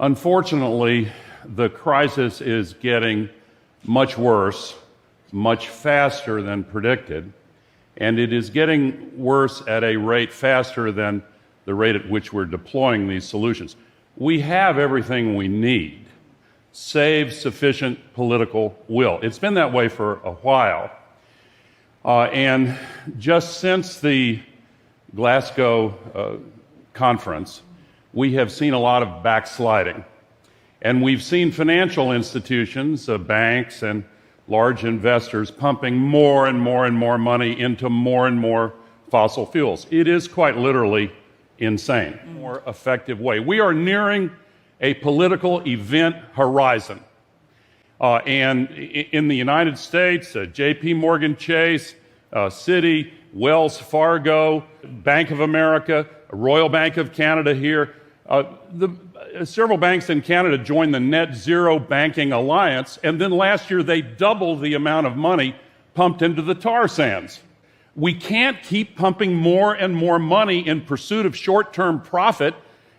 Unfortunately, the crisis is getting much worse, much faster than predicted, and it is getting worse at a rate faster than the rate at which we're deploying these solutions. We have everything we need, save sufficient political will. It's been that way for a while. And just since the Glasgow conference, we have seen a lot of backsliding. And we've seen financial institutions, banks and large investors pumping more and more and more money into more and more fossil fuels. It is quite literally insane. More effective way. We are nearing a political event horizon. And in the United States, J.P. Morgan Chase, Citi, Wells Fargo, Bank of America, Royal Bank of Canada here, several banks in Canada joined the Net Zero Banking Alliance, and then last year they doubled the amount of money pumped into the tar sands. We can't keep pumping more and more money in pursuit of short-term profit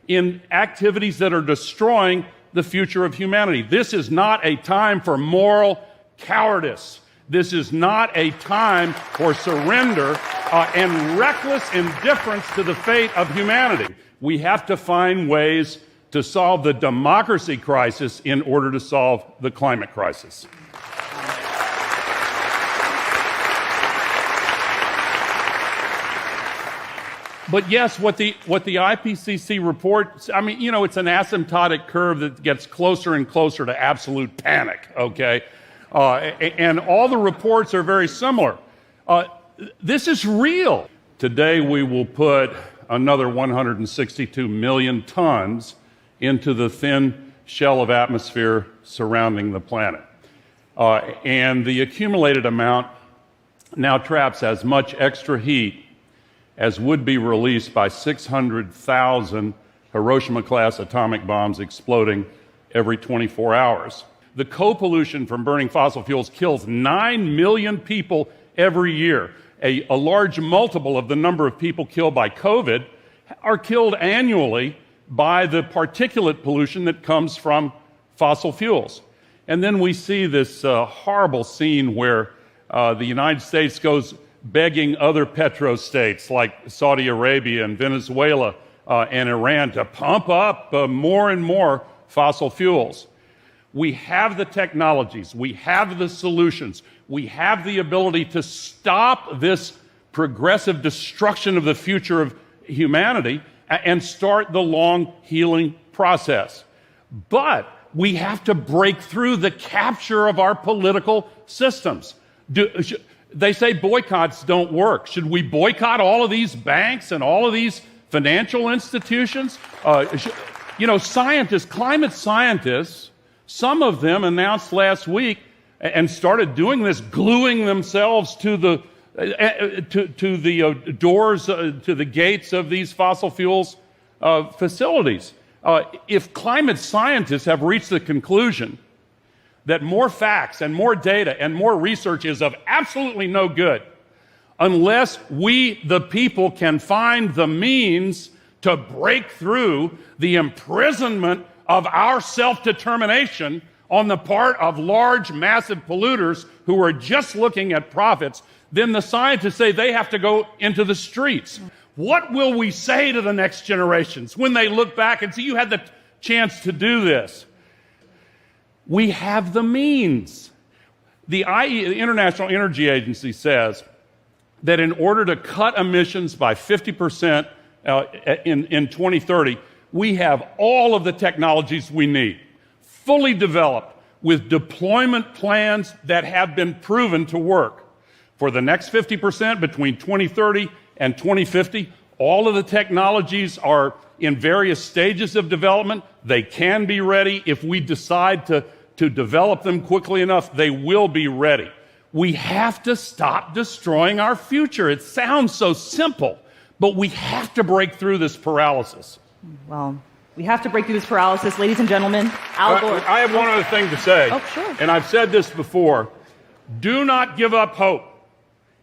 in activities that are destroying the future of humanity. This is not a time for moral cowardice. This is not a time for surrender and reckless indifference to the fate of humanity. We have to find ways to solve the democracy crisis in order to solve the climate crisis. But yes, what the IPCC report, I mean, you know, it's an asymptotic curve that gets closer and closer to absolute panic, okay? And all the reports are very similar. This is real. Today we will put another 162 million tons into the thin shell of atmosphere surrounding the planet. And the accumulated amount now traps as much extra heat as would be released by 600,000 Hiroshima-class atomic bombs exploding every 24 hours. The co-pollution from burning fossil fuels kills 9 million people every year. A large multiple of the number of people killed by COVID are killed annually by the particulate pollution that comes from fossil fuels. And then we see this horrible scene where the United States goes begging other petrostates like Saudi Arabia and Venezuela and Iran to pump up more and more fossil fuels. We have the technologies, we have the solutions, we have the ability to stop this progressive destruction of the future of humanity and start the long healing process. But we have to break through the capture of our political systems. They say boycotts don't work. Should we boycott all of these banks and all of these financial institutions? You know, scientists, climate scientists, some of them announced last week and started doing this, gluing themselves to the doors, to the gates of these fossil fuels facilities. If climate scientists have reached the conclusion that more facts and more data and more research is of absolutely no good unless we, the people, can find the means to break through the imprisonment of our self-determination on the part of large, massive polluters who are just looking at profits, then the scientists say they have to go into the streets. What will we say to the next generations when they look back and say, you had the chance to do this? We have the means. The International Energy Agency says that in order to cut emissions by 50% in 2030, we have all of the technologies we need, fully developed, with deployment plans that have been proven to work. For the next 50% between 2030 and 2050, all of the technologies are in various stages of development. They can be ready. If we decide to develop them quickly enough, they will be ready. We have to stop destroying our future. It sounds so simple, but we have to break through this paralysis. Well, we have to break through this paralysis. Ladies and gentlemen, Al Gore. I have one other thing to say. Oh, sure. And I've said this before. Do not give up hope.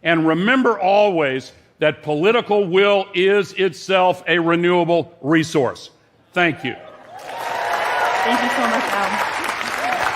And remember always that political will is itself a renewable resource. Thank you. Thank you so much, Al.